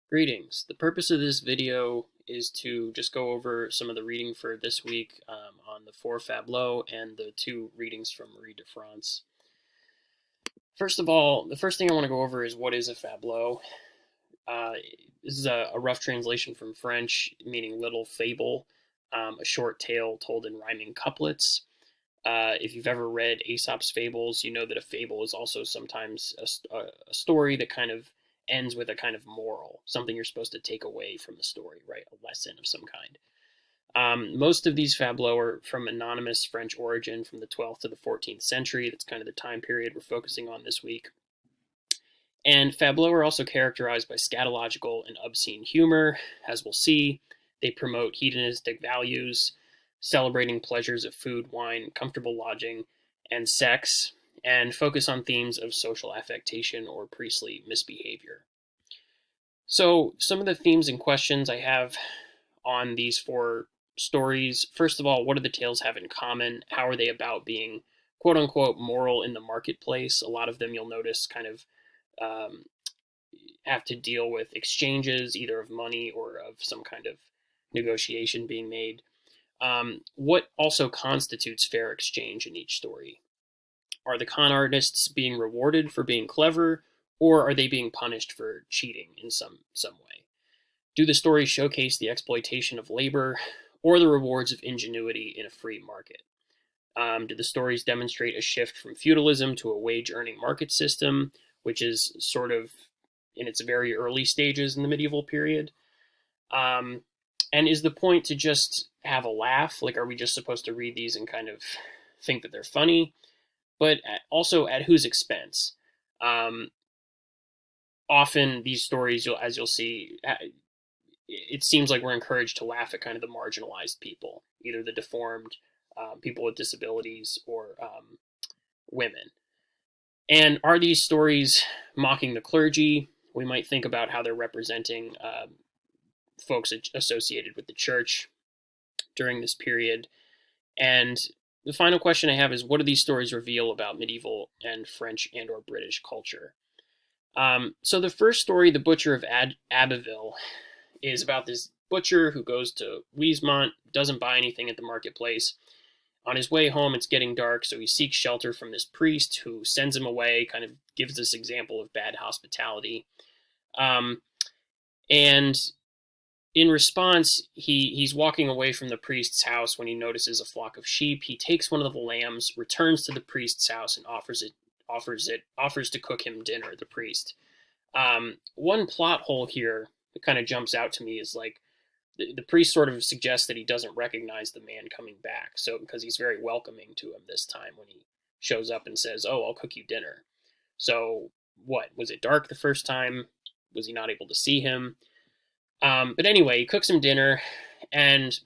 Greetings. The purpose of this video is to just go over some of the reading for this week on the four Fabliaux and the two readings from Marie de France. First of all, the first thing I want to go over is what is a Fabliaux. Uh, this is a rough translation from French, meaning little fable, a short tale told in rhyming couplets. If you've ever read Aesop's fables, you know that a fable is also sometimes a story that kind of ends with a kind of moral, something you're supposed to take away from the story, right? A lesson of some kind. Most of these fabliaux are from anonymous French origin from the 12th to the 14th century. That's kind of the time period we're focusing on this week. And fabliaux are also characterized by scatological and obscene humor, as we'll see. They promote hedonistic values, celebrating pleasures of food, wine, comfortable lodging, and sex, and focus on themes of social affectation or priestly misbehavior. So, some of the themes and questions I have on these four stories. First of all, what do the tales have in common? How are they about being quote unquote moral in the marketplace? A lot of them you'll notice kind of um, have to deal with exchanges, either of money or of some kind of negotiation being made. What also constitutes fair exchange in each story? Are the con artists being rewarded for being clever, or are they being punished for cheating in some way? Do the stories showcase the exploitation of labor or the rewards of ingenuity in a free market? Do the stories demonstrate a shift from feudalism to a wage earning market system, which is sort of in its very early stages in the medieval period? Um, and is the point to just have a laugh? Like, are we just supposed to read these and kind of think that they're funny? But also at whose expense? Um, Often these stories, as you'll see, it seems like we're encouraged to laugh at kind of the marginalized people, either the deformed, people with disabilities, or women. And are these stories mocking the clergy? We might think about how they're representing folks associated with the church during this period. And the final question I have is, what do these stories reveal about medieval and French and or British culture? So the first story, The Butcher of Abbeville, is about this butcher who goes to Weismont, doesn't buy anything at the marketplace. On his way home, it's getting dark, so he seeks shelter from this priest who sends him away, kind of gives this example of bad hospitality. Um, and in response, he's walking away from the priest's house when he notices a flock of sheep. He takes one of the lambs, returns to the priest's house, and offers to cook him dinner. The priest. One plot hole here that kind of jumps out to me is like the priest sort of suggests that he doesn't recognize the man coming back. So because he's very welcoming to him this time when he shows up and says, "Oh, I'll cook you dinner." So what was it dark the first time? Was he not able to see him? But anyway, he cooks him dinner, and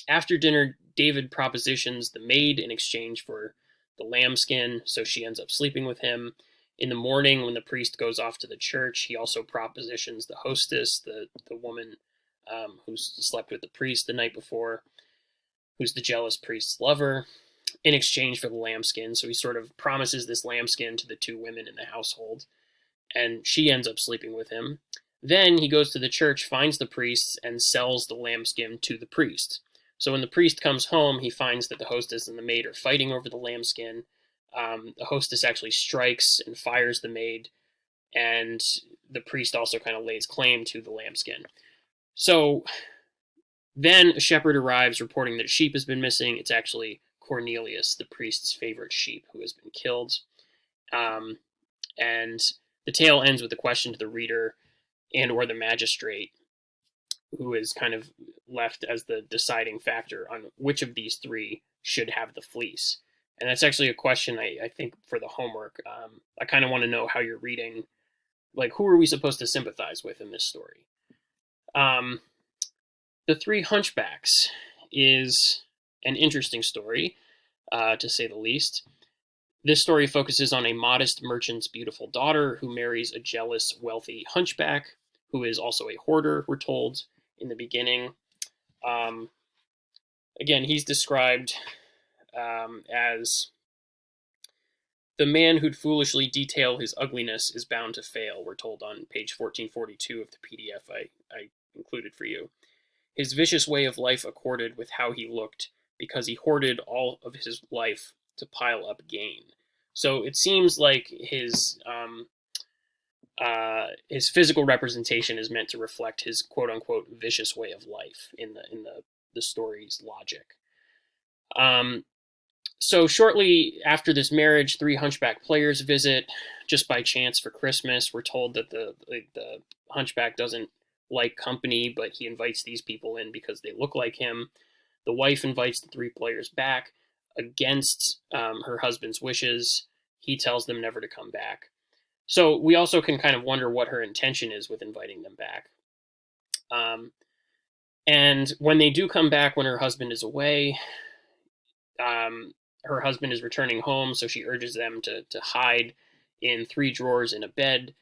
after dinner, David propositions the maid in exchange for the lambskin, so she ends up sleeping with him. In the morning, when the priest goes off to the church, he also propositions the hostess, the woman who's slept with the priest the night before, who's the jealous priest's lover, in exchange for the lambskin. So he sort of promises this lambskin to the two women in the household, and she ends up sleeping with him. Then he goes to the church, finds the priests, and sells the lambskin to the priest. So when the priest comes home, he finds that the hostess and the maid are fighting over the lambskin. The hostess actually strikes and fires the maid, and the priest also kind of lays claim to the lambskin. So then a shepherd arrives reporting that a sheep has been missing. It's actually Cornelius, the priest's favorite sheep, who has been killed. Um, and the tale ends with a question to the reader and or the magistrate, who is kind of left as the deciding factor on which of these three should have the fleece. And that's actually a question I think for the homework. I kind of want to know how you're reading, like who are we supposed to sympathize with in this story? Um, the Three Hunchbacks is an interesting story, to say the least. This story focuses on a modest merchant's beautiful daughter who marries a jealous, wealthy hunchback who is also a hoarder, we're told in the beginning. Um, Again, he's described as The man who'd foolishly detail his ugliness is bound to fail, we're told on page 1442 of the PDF I included for you. His vicious way of life accorded with how he looked, because he hoarded all of his life to pile up gain. So it seems like his physical representation is meant to reflect his quote unquote vicious way of life in the story's logic. So shortly after this marriage, three hunchback players visit just by chance for Christmas. We're told that the hunchback doesn't like company, but he invites these people in because they look like him. The wife invites the three players back against her husband's wishes. He tells them never to come back. So we also can kind of wonder what her intention is with inviting them back. And when they do come back, when her husband is away, her husband is returning home, so she urges them to hide in three drawers in a bed.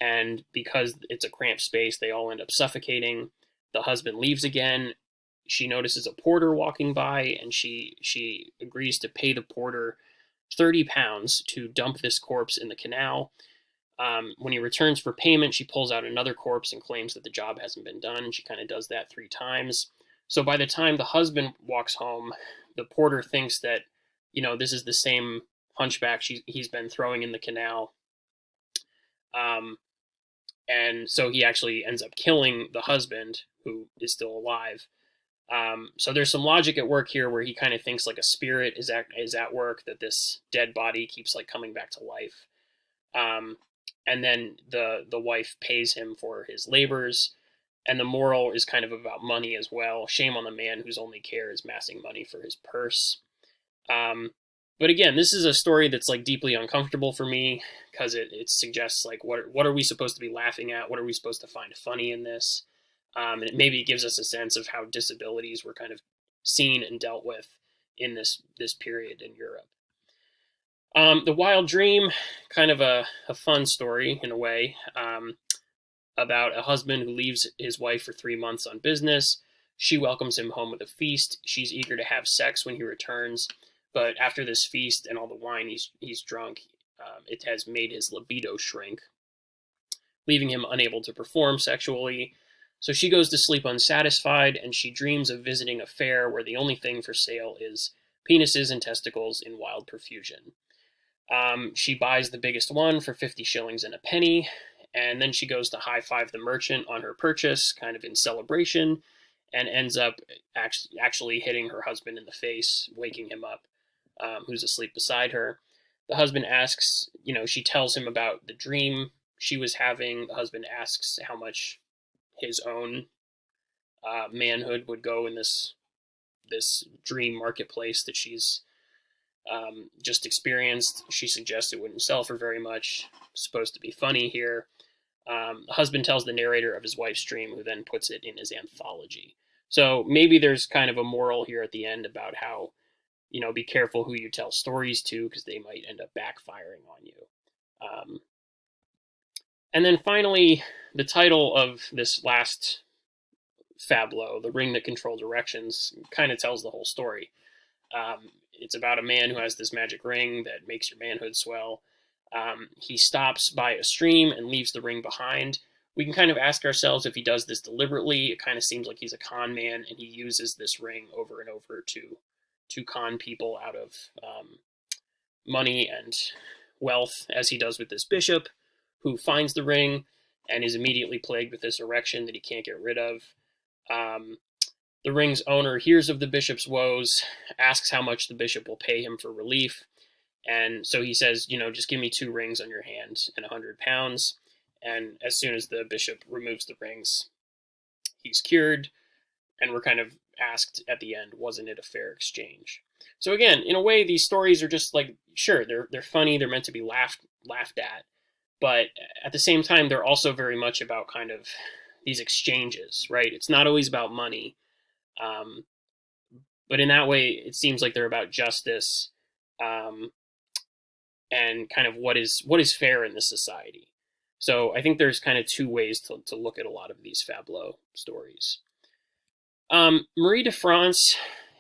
And because it's a cramped space, they all end up suffocating. The husband leaves again. She notices a porter walking by, and she agrees to pay the porter £30 to dump this corpse in the canal. When he returns for payment, she pulls out another corpse and claims that the job hasn't been done. She kind of does that 3 times. So by the time the husband walks home, the porter thinks that, this is the same hunchback he's been throwing in the canal. And so he actually ends up killing the husband, who is still alive. So there's some logic at work here where he kind of thinks like a spirit is at work, that this dead body keeps like coming back to life. And then the wife pays him for his labors. And the moral is kind of about money as well. Shame on the man whose only care is massing money for his purse. But again, this is a story that's like deeply uncomfortable for me, because it suggests like what are we supposed to be laughing at? What are we supposed to find funny in this? And maybe gives us a sense of how disabilities were kind of seen and dealt with in this period in Europe. The Wild Dream, kind of a fun story in a way, about a husband who leaves his wife for 3 months on business. She welcomes him home with a feast. She's eager to have sex when he returns, but after this feast and all the wine he's drunk, it has made his libido shrink, leaving him unable to perform sexually. So she goes to sleep unsatisfied, and she dreams of visiting a fair where the only thing for sale is penises and testicles in wild profusion. She buys the biggest one for 50 shillings and a penny, and then she goes to high-five the merchant on her purchase, kind of in celebration, and ends up actually hitting her husband in the face, waking him up, who's asleep beside her. The husband asks, she tells him about the dream she was having. The husband asks how much his own manhood would go in this dream marketplace that she's just experienced. She suggests it wouldn't sell for very much. It's supposed to be funny here. The husband tells the narrator of his wife's dream, who then puts it in his anthology. So maybe there's kind of a moral here at the end about how, be careful who you tell stories to, because they might end up backfiring on you. And then finally, the title of this last Fabliaux, The Ring That Controlled Erections, kind of tells the whole story. It's about a man who has this magic ring that makes your manhood swell. He stops by a stream and leaves the ring behind. We can kind of ask ourselves if he does this deliberately. It kind of seems like he's a con man, and he uses this ring over and over to con people out of money and wealth, as he does with this bishop, who finds the ring and is immediately plagued with this erection that he can't get rid of. The ring's owner hears of the bishop's woes, asks how much the bishop will pay him for relief, and so he says, just give me 2 rings on your hand and £100. And as soon as the bishop removes the rings, he's cured. And we're kind of asked at the end, wasn't it a fair exchange? So again, in a way, these stories are just like, sure, they're funny, they're meant to be laughed at, but at the same time, they're also very much about kind of these exchanges, right? It's not always about money, but in that way, it seems like they're about justice, and kind of what is fair in this society. So I think there's kind of 2 ways to look at a lot of these Fabliaux stories. Marie de France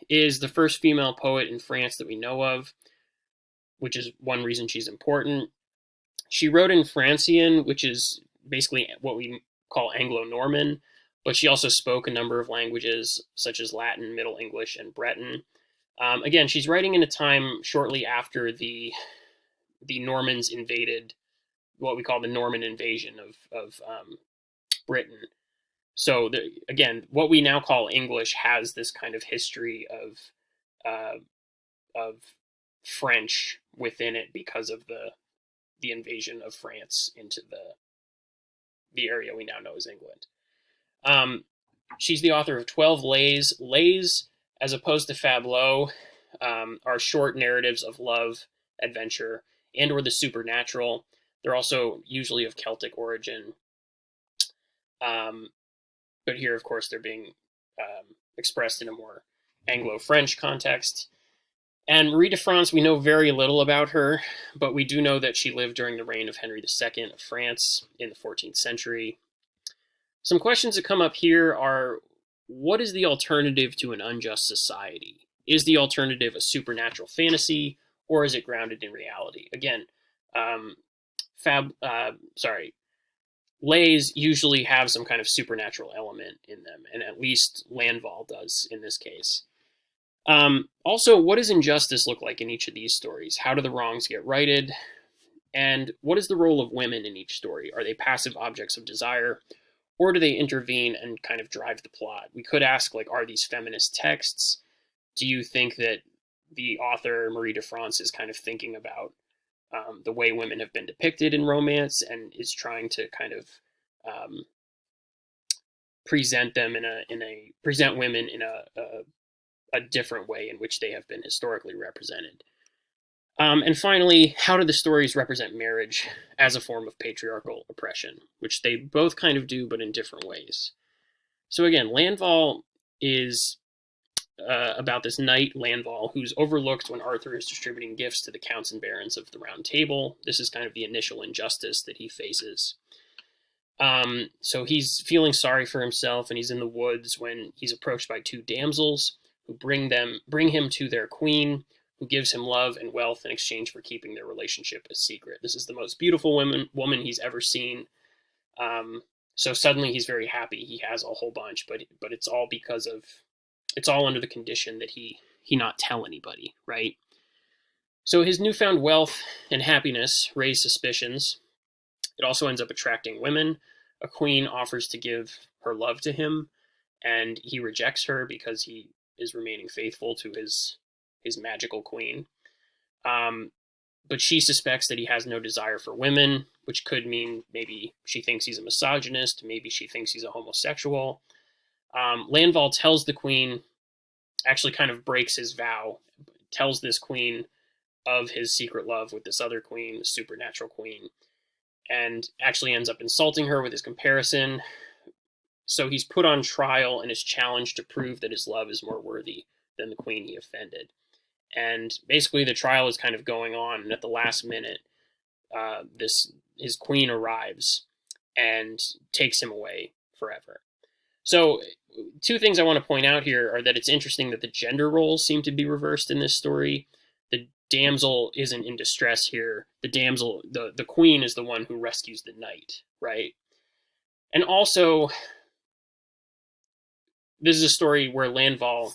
is the first female poet in France that we know of. which is one reason she's important. She wrote in Francian, which is basically what we call Anglo-Norman, but she also spoke a number of languages such as Latin, Middle English, and Breton. Again, she's writing in a time shortly after the Normans invaded what we call the Norman invasion of Britain. So again, what we now call English has this kind of history uh, of French within it because of the invasion of France into the area we now know as England. Um, she's the author of 12 lays. Lays, as opposed to Fabliaux, are short narratives of love, adventure, and or the supernatural. They're also usually of Celtic origin. But here, of course, they're being expressed in a more Anglo-French context. And Marie de France, we know very little about her, but we do know that she lived during the reign of Henry II of France in the 14th century. Some questions that come up here are, what is the alternative to an unjust society? Is the alternative a supernatural fantasy, or is it grounded in reality? Again, lays usually have some kind of supernatural element in them, and at least Landval does in this case. Also, what does injustice look like in each of these stories? How do the wrongs get righted? And what is the role of women in each story? Are they passive objects of desire, or do they intervene and kind of drive the plot? We could ask, like, are these feminist texts? Do you think that the author, Marie de France, is kind of thinking about the way women have been depicted in romance and is trying to kind of present them present women in a different way in which they have been historically represented? And finally, how do the stories represent marriage as a form of patriarchal oppression, which they both kind of do, but in different ways? So again, Landval is about this knight, Landval, who's overlooked when Arthur is distributing gifts to the counts and barons of the Round Table. This is kind of the initial injustice that he faces. So he's feeling sorry for himself, and he's in the woods when he's approached by two damsels who bring him to their queen, who gives him love and wealth in exchange for keeping their relationship a secret. This is the most beautiful woman he's ever seen. So suddenly he's very happy. He has a whole bunch, but it's all it's all under the condition that he not tell anybody, right? So his newfound wealth and happiness raise suspicions. It also ends up attracting women. A queen offers to give her love to him, and he rejects her because he is remaining faithful to his magical queen. But she suspects that he has no desire for women, which could mean maybe she thinks he's a misogynist, maybe she thinks he's a homosexual. Landval tells the queen, actually kind of breaks his vow, tells this queen of his secret love with this other queen, the supernatural queen, and actually ends up insulting her with his comparison. So he's put on trial and is challenged to prove that his love is more worthy than the queen he offended. And basically the trial is kind of going on, and at the last minute, his queen arrives and takes him away forever. So two things I want to point out here are that it's interesting that the gender roles seem to be reversed in this story. The damsel isn't in distress here. The queen is the one who rescues the knight, right? And also, this is a story where Landval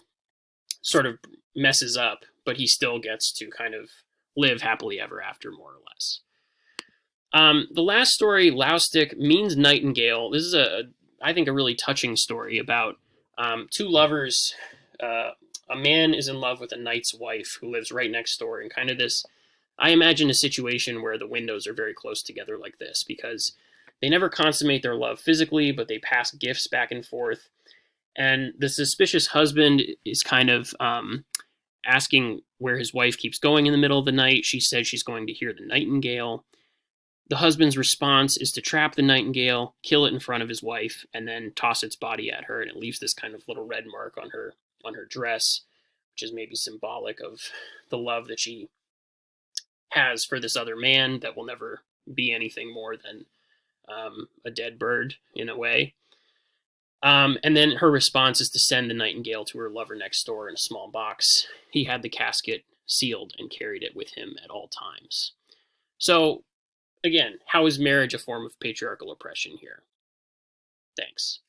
sort of messes up, but he still gets to kind of live happily ever after, more or less. The last story, Loustick, means nightingale. This is I think a really touching story about two lovers. A man is in love with a knight's wife who lives right next door, and kind of this, I imagine a situation where the windows are very close together like this, because they never consummate their love physically, but they pass gifts back and forth. And the suspicious husband is kind of asking where his wife keeps going in the middle of the night. She says she's going to hear the nightingale. The husband's response is to trap the nightingale, kill it in front of his wife, and then toss its body at her, and it leaves this kind of little red mark on her dress, which is maybe symbolic of the love that she has for this other man that will never be anything more than a dead bird, in a way. And then her response is to send the nightingale to her lover next door in a small box. He had the casket sealed and carried it with him at all times. So, again, how is marriage a form of patriarchal oppression here? Thanks.